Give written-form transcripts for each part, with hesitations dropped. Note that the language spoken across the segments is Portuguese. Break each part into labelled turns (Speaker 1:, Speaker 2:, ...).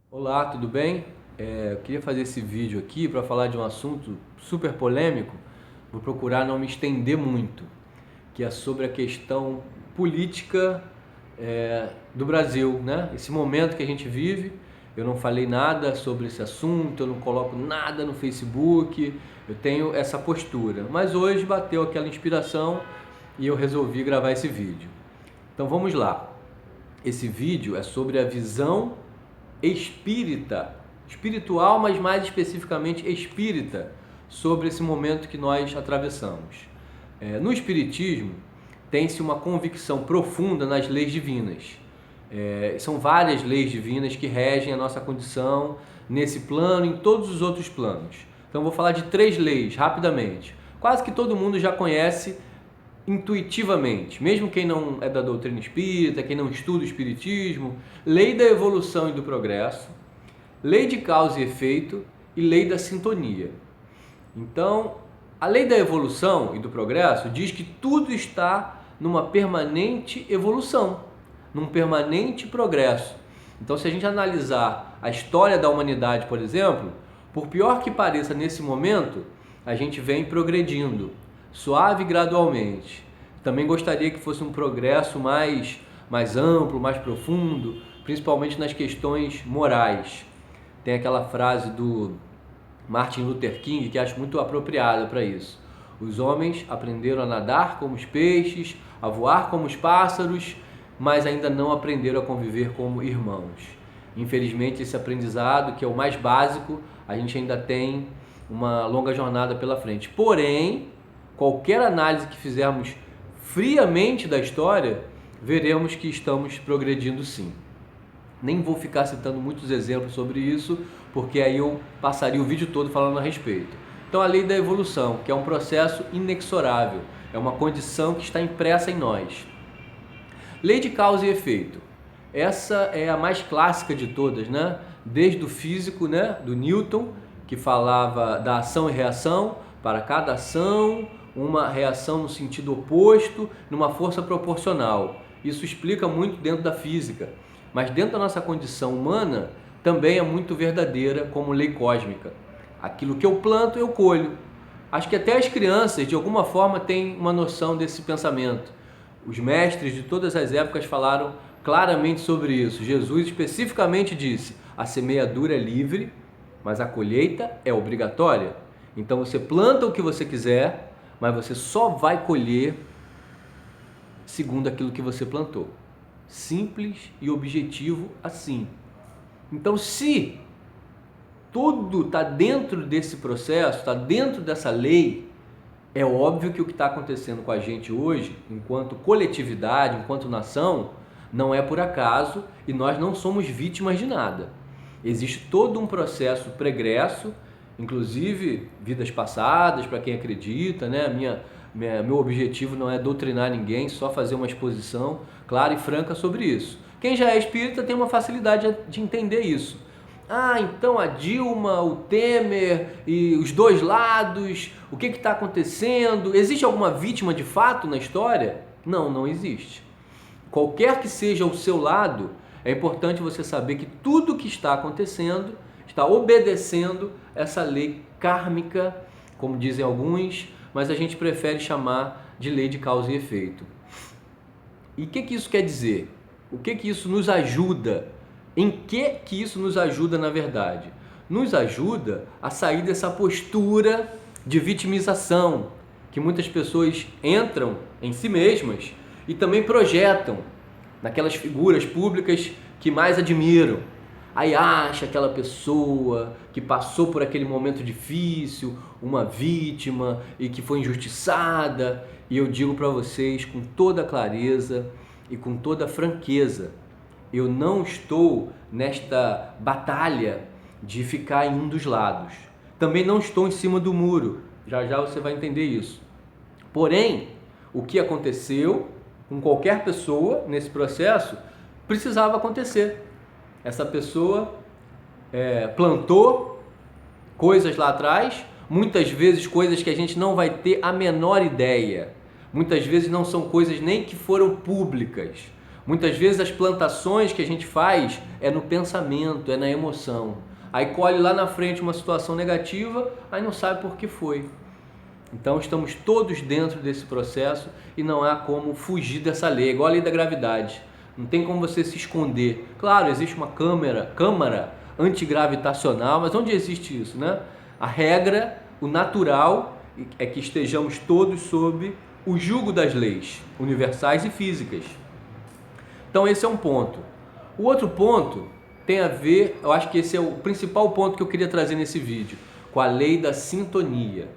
Speaker 1: Olá, tudo bem? Eu queria fazer esse vídeo aqui para falar de um assunto super polêmico. Vou procurar não me estender muito, que é sobre a questão política do Brasil, né? Esse momento que a gente vive, eu não falei nada sobre esse assunto, eu não coloco nada no Facebook, eu tenho essa postura. Mas hoje bateu aquela inspiração e eu resolvi gravar esse vídeo. Então vamos lá. Esse vídeo é sobre a visão espírita, espiritual, mas mais especificamente espírita, sobre esse momento que nós atravessamos. No espiritismo, tem-se uma convicção profunda nas leis divinas. São várias leis divinas que regem a nossa condição nesse plano e em todos os outros planos. Então vou falar de 3 leis rapidamente. Quase que todo mundo já conhece intuitivamente, mesmo quem não é da doutrina espírita, quem não estuda o espiritismo: lei da evolução e do progresso, lei de causa e efeito e lei da sintonia. Então, a lei da evolução e do progresso diz que tudo está numa permanente evolução, num permanente progresso. Então, se a gente analisar a história da humanidade, por exemplo, por pior que pareça nesse momento, a gente vem progredindo, suave e gradualmente. Também gostaria que fosse um progresso mais amplo, mais profundo, principalmente nas questões morais. Tem aquela frase do Martin Luther King que acho muito apropriada para isso. Os homens aprenderam a nadar como os peixes, a voar como os pássaros, mas ainda não aprenderam a conviver como irmãos. Infelizmente, esse aprendizado, que é o mais básico, a gente ainda tem uma longa jornada pela frente. Porém, qualquer análise que fizermos friamente da história, veremos que estamos progredindo sim. Nem vou ficar citando muitos exemplos sobre isso, porque aí eu passaria o vídeo todo falando a respeito. Então, a lei da evolução, que é um processo inexorável, é uma condição que está impressa em nós. Lei de causa e efeito. Essa é a mais clássica de todas, né? Desde o físico, né? Do Newton, que falava da ação e reação. Para cada ação, uma reação no sentido oposto, numa força proporcional. Isso explica muito dentro da física. Mas dentro da nossa condição humana, também é muito verdadeira como lei cósmica. Aquilo que eu planto, eu colho. Acho que até as crianças, de alguma forma, têm uma noção desse pensamento. Os mestres de todas as épocas falaram claramente sobre isso. Jesus especificamente disse: a semeadura é livre, mas a colheita é obrigatória. Então você planta o que você quiser, mas você só vai colher segundo aquilo que você plantou. Simples e objetivo assim. Então, se tudo está dentro desse processo, está dentro dessa lei, é óbvio que o que está acontecendo com a gente hoje, enquanto coletividade, enquanto nação, não é por acaso e nós não somos vítimas de nada. Existe todo um processo pregresso, inclusive vidas passadas, para quem acredita, né? Meu objetivo não é doutrinar ninguém, só fazer uma exposição clara e franca sobre isso. Quem já é espírita tem uma facilidade de entender isso. Ah, então a Dilma, o Temer e os dois lados, o que está acontecendo? Existe alguma vítima de fato na história? Não, não existe. Qualquer que seja o seu lado, é importante você saber que tudo o que está acontecendo está obedecendo essa lei kármica, como dizem alguns, mas a gente prefere chamar de lei de causa e efeito. E o que isso quer dizer? O que isso nos ajuda? Em que isso nos ajuda, na verdade? Nos ajuda a sair dessa postura de vitimização que muitas pessoas entram em si mesmas e também projetam naquelas figuras públicas que mais admiram. Aí acha aquela pessoa que passou por aquele momento difícil, uma vítima e que foi injustiçada. E eu digo para vocês com toda clareza e com toda franqueza: eu não estou nesta batalha de ficar em um dos lados. Também não estou em cima do muro. Já já você vai entender isso. Porém, o que aconteceu com qualquer pessoa nesse processo precisava acontecer. Essa pessoa plantou coisas lá atrás, muitas vezes coisas que a gente não vai ter a menor ideia. Muitas vezes não são coisas nem que foram públicas. Muitas vezes as plantações que a gente faz é no pensamento, é na emoção. Aí colhe lá na frente uma situação negativa, aí não sabe por que foi. Então estamos todos dentro desse processo e não há como fugir dessa lei, igual a lei da gravidade. Não tem como você se esconder. Claro, existe uma câmara antigravitacional, mas onde existe isso, né? A regra, o natural, é que estejamos todos sob o jugo das leis universais e físicas. Então esse é um ponto. O outro ponto tem a ver, eu acho que esse é o principal ponto que eu queria trazer nesse vídeo, com a lei da sintonia.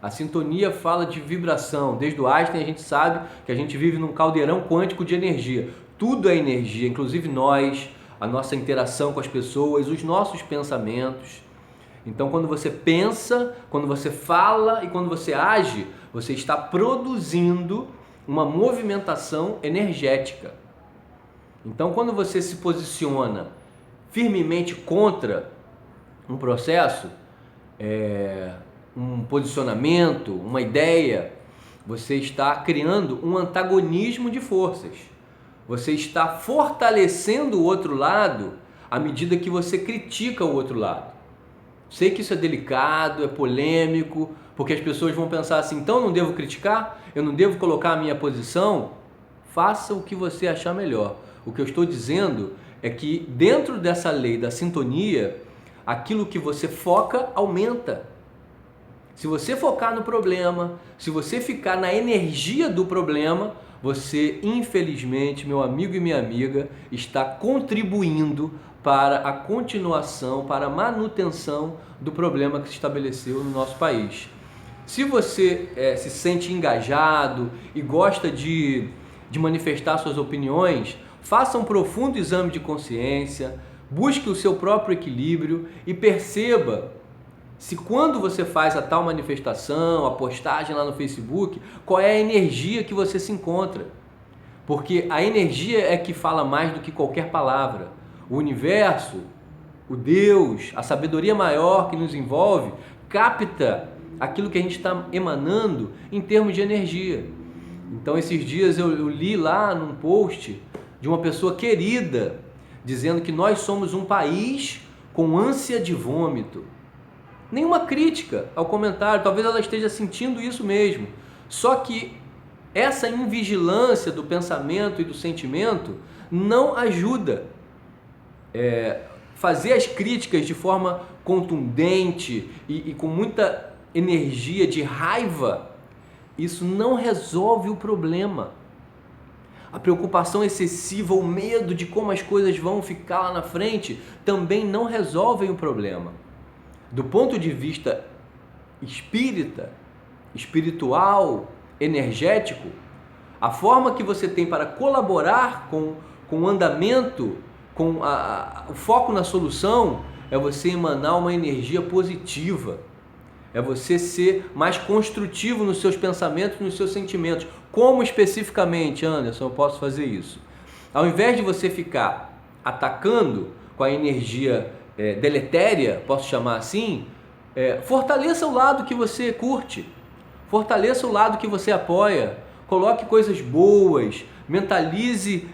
Speaker 1: A sintonia fala de vibração. Desde o Einstein a gente sabe que a gente vive num caldeirão quântico de energia. Tudo é energia, inclusive nós, a nossa interação com as pessoas, os nossos pensamentos. Então quando você pensa, quando você fala e quando você age, você está produzindo uma movimentação energética. Então quando você se posiciona firmemente contra um processo, um posicionamento, uma ideia, você está criando um antagonismo de forças. Você está fortalecendo o outro lado à medida que você critica o outro lado. Sei que isso é delicado, é polêmico, porque as pessoas vão pensar assim, então eu não devo criticar? Eu não devo colocar a minha posição? Faça o que você achar melhor. O que eu estou dizendo é que dentro dessa lei da sintonia, aquilo que você foca aumenta. Se você focar no problema, se você ficar na energia do problema, você, infelizmente, meu amigo e minha amiga, está contribuindo para a continuação, para a manutenção do problema que se estabeleceu no nosso país. Se você se sente engajado e gosta de manifestar suas opiniões, faça um profundo exame de consciência, busque o seu próprio equilíbrio e perceba se quando você faz a tal manifestação, a postagem lá no Facebook, qual é a energia que você se encontra. Porque a energia é que fala mais do que qualquer palavra. O universo, o Deus, a sabedoria maior que nos envolve, capta aquilo que a gente está emanando em termos de energia. Então esses dias eu li lá num post de uma pessoa querida, dizendo que nós somos um país com ânsia de vômito. Nenhuma crítica ao comentário, talvez ela esteja sentindo isso mesmo. Só que essa invigilância do pensamento e do sentimento não ajuda. Fazer as críticas de forma contundente e com muita energia de raiva, isso não resolve o problema. A preocupação excessiva, o medo de como as coisas vão ficar lá na frente, também não resolvem o problema. Do ponto de vista espírita, espiritual, energético, a forma que você tem para colaborar com o andamento, com o foco na solução, é você emanar uma energia positiva. É você ser mais construtivo nos seus pensamentos, nos seus sentimentos. Como especificamente, Anderson, eu posso fazer isso? Ao invés de você ficar atacando com a energia deletéria, posso chamar assim, fortaleça o lado que você curte, fortaleça o lado que você apoia, coloque coisas boas, mentalize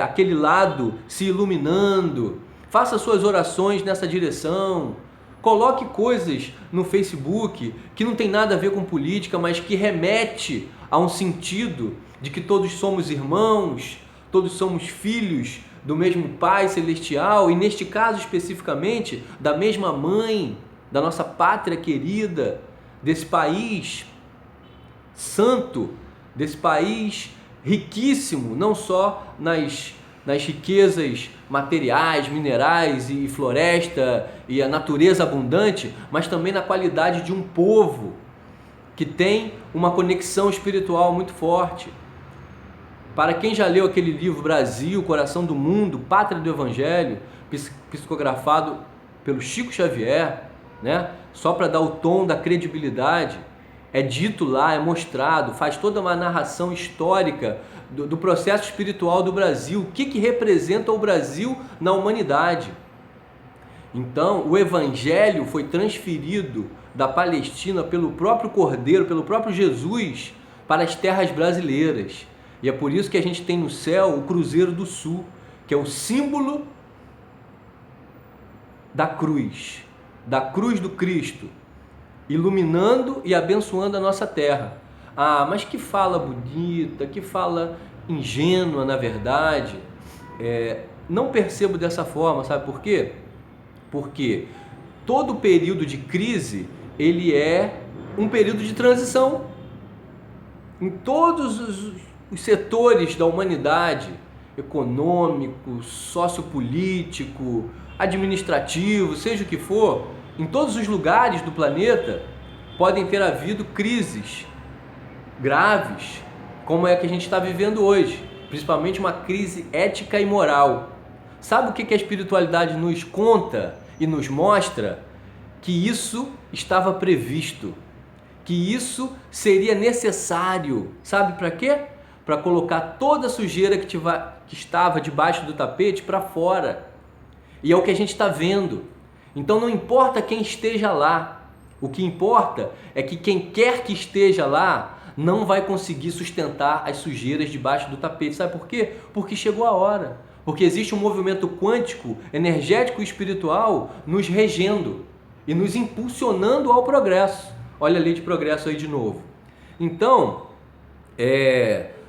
Speaker 1: aquele lado se iluminando, faça suas orações nessa direção, coloque coisas no Facebook que não tem nada a ver com política, mas que remete a um sentido de que todos somos irmãos, todos somos filhos do mesmo Pai Celestial e, neste caso especificamente, da mesma Mãe, da nossa pátria querida, desse país santo, desse país riquíssimo, não só nas riquezas materiais, minerais e floresta e a natureza abundante, mas também na qualidade de um povo que tem uma conexão espiritual muito forte. Para quem já leu aquele livro Brasil, Coração do Mundo, Pátria do Evangelho, psicografado pelo Chico Xavier, né? Só para dar o tom da credibilidade, é dito lá, é mostrado, faz toda uma narração histórica do processo espiritual do Brasil, o que representa o Brasil na humanidade. Então, o Evangelho foi transferido da Palestina pelo próprio Cordeiro, pelo próprio Jesus, para as terras brasileiras. E é por isso que a gente tem no céu o Cruzeiro do Sul, que é o símbolo da cruz do Cristo, iluminando e abençoando a nossa terra. Ah, mas que fala bonita, que fala ingênua, na verdade. Não percebo dessa forma, sabe por quê? Porque todo período de crise, ele é um período de transição. Em todos os setores da humanidade, econômico, sociopolítico, administrativo, seja o que for, em todos os lugares do planeta, podem ter havido crises graves, como é a que a gente está vivendo hoje, principalmente uma crise ética e moral. Sabe o que a espiritualidade nos conta e nos mostra? Que isso estava previsto, que isso seria necessário. Sabe para quê? Para colocar toda a sujeira que estava debaixo do tapete para fora. E é o que a gente está vendo. Então não importa quem esteja lá, o que importa é que quem quer que esteja lá não vai conseguir sustentar as sujeiras debaixo do tapete. Sabe por quê? Porque chegou a hora. Porque existe um movimento quântico, energético e espiritual nos regendo e nos impulsionando ao progresso. Olha a lei de progresso aí de novo. Então,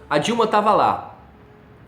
Speaker 1: a Dilma estava lá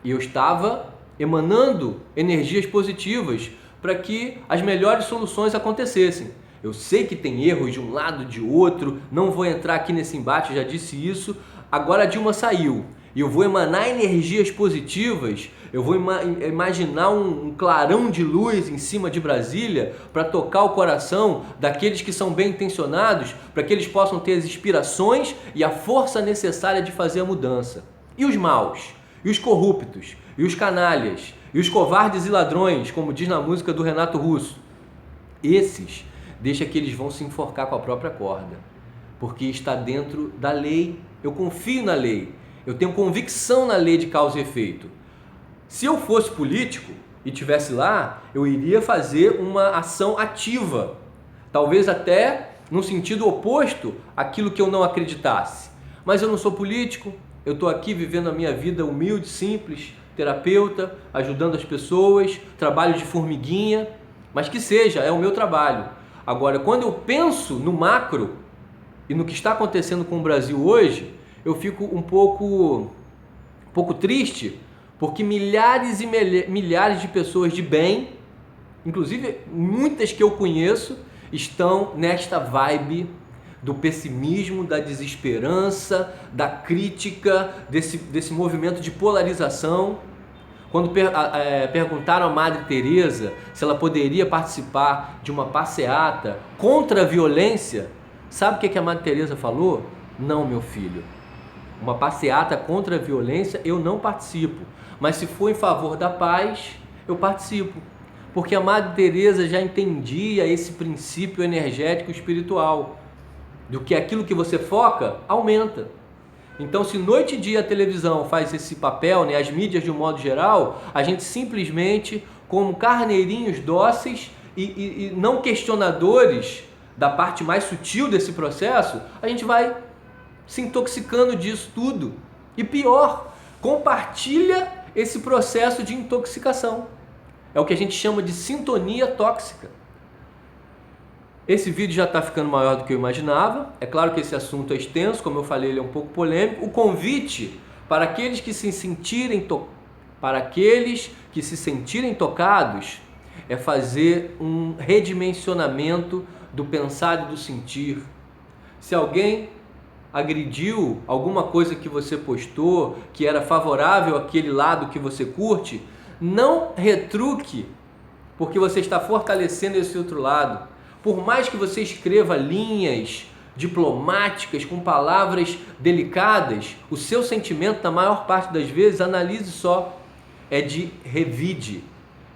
Speaker 1: e eu estava emanando energias positivas para que as melhores soluções acontecessem. Eu sei que tem erros de um lado, de outro, não vou entrar aqui nesse embate, já disse isso. Agora a Dilma saiu e eu vou emanar energias positivas, eu vou imaginar um clarão de luz em cima de Brasília para tocar o coração daqueles que são bem intencionados, para que eles possam ter as inspirações e a força necessária de fazer a mudança. E os maus, e os corruptos, e os canalhas, e os covardes e ladrões, como diz na música do Renato Russo, esses, deixa que eles vão se enforcar com a própria corda, porque está dentro da lei. Eu confio na lei, eu tenho convicção na lei de causa e efeito. Se eu fosse político e estivesse lá, eu iria fazer uma ação ativa, talvez até no sentido oposto àquilo que eu não acreditasse. Mas eu não sou político, eu estou aqui vivendo a minha vida humilde, simples, terapeuta, ajudando as pessoas, trabalho de formiguinha, mas que seja, é o meu trabalho. Agora, quando eu penso no macro e no que está acontecendo com o Brasil hoje, eu fico um pouco triste, porque milhares e milhares de pessoas de bem, inclusive muitas que eu conheço, estão nesta vibe do pessimismo, da desesperança, da crítica, desse movimento de polarização. Quando perguntaram a Madre Teresa se ela poderia participar de uma passeata contra a violência, sabe o que a Madre Teresa falou? Não, meu filho. Uma passeata contra a violência eu não participo, mas se for em favor da paz, eu participo. Porque a Madre Teresa já entendia esse princípio energético espiritual, do que aquilo que você foca aumenta. Então, se noite e dia a televisão faz esse papel, as mídias de um modo geral, a gente simplesmente, como carneirinhos dóceis e não questionadores da parte mais sutil desse processo, a gente vai se intoxicando disso tudo. E pior, compartilha esse processo de intoxicação. É o que a gente chama de sintonia tóxica. Esse vídeo já está ficando maior do que eu imaginava. É claro que esse assunto é extenso, como eu falei, ele é um pouco polêmico. O convite para aqueles que se sentirem tocados é fazer um redimensionamento do pensar e do sentir. Se alguém agrediu alguma coisa que você postou, que era favorável àquele lado que você curte, não retruque, porque você está fortalecendo esse outro lado. Por mais que você escreva linhas diplomáticas com palavras delicadas, o seu sentimento, na maior parte das vezes, analise só, é de revide,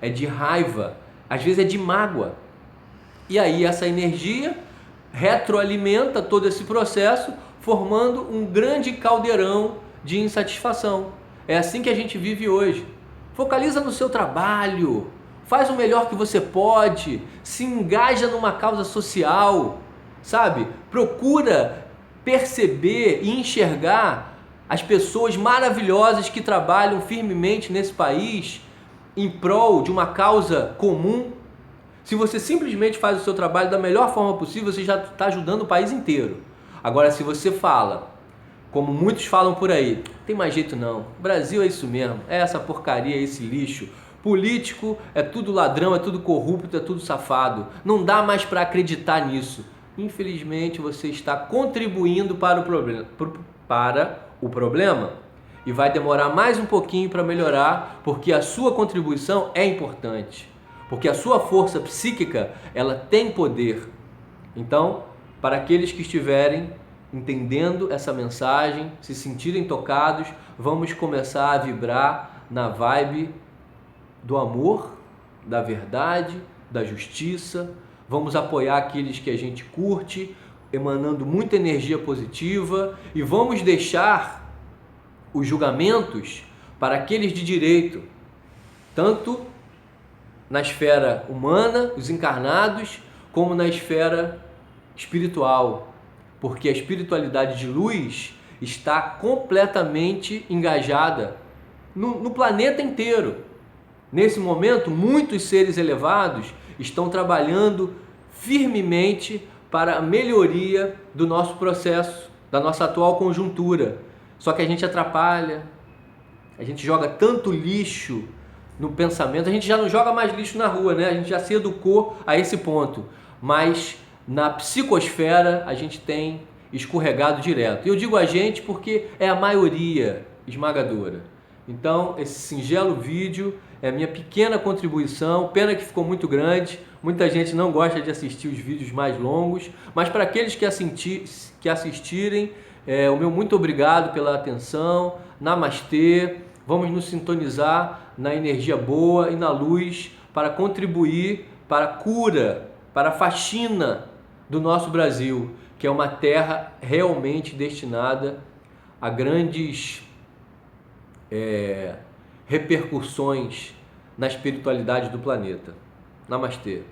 Speaker 1: é de raiva, às vezes é de mágoa. E aí essa energia retroalimenta todo esse processo, formando um grande caldeirão de insatisfação. É assim que a gente vive hoje. Focaliza no seu trabalho, faz o melhor que você pode, se engaja numa causa social, sabe? Procura perceber e enxergar as pessoas maravilhosas que trabalham firmemente nesse país em prol de uma causa comum. Se você simplesmente faz o seu trabalho da melhor forma possível, você já está ajudando o país inteiro. Agora, se você fala, como muitos falam por aí, tem mais jeito não, o Brasil é isso mesmo, é essa porcaria, é esse lixo, político é tudo ladrão, é tudo corrupto, é tudo safado, não dá mais para acreditar nisso. Infelizmente, você está contribuindo para o problema e vai demorar mais um pouquinho para melhorar, porque a sua contribuição é importante, porque a sua força psíquica, ela tem poder. Então, para aqueles que estiverem entendendo essa mensagem, se sentirem tocados, vamos começar a vibrar na vibe do amor, da verdade, da justiça. Vamos apoiar aqueles que a gente curte, emanando muita energia positiva, e vamos deixar os julgamentos para aqueles de direito, tanto na esfera humana, os encarnados, como na esfera espiritual, porque a espiritualidade de luz está completamente engajada no planeta inteiro. Nesse momento, muitos seres elevados estão trabalhando firmemente para a melhoria do nosso processo, da nossa atual conjuntura. Só que a gente atrapalha, a gente joga tanto lixo no pensamento, a gente já não joga mais lixo na rua, né? A gente já se educou a esse ponto, mas na psicosfera a gente tem escorregado direto. E eu digo a gente porque é a maioria esmagadora. Então, esse singelo vídeo é a minha pequena contribuição, pena que ficou muito grande, muita gente não gosta de assistir os vídeos mais longos, mas para aqueles que assistirem, o meu muito obrigado pela atenção, namastê, vamos nos sintonizar na energia boa e na luz para contribuir para a cura, para a faxina do nosso Brasil, que é uma terra realmente destinada a grandes repercussões na espiritualidade do planeta. Namastê.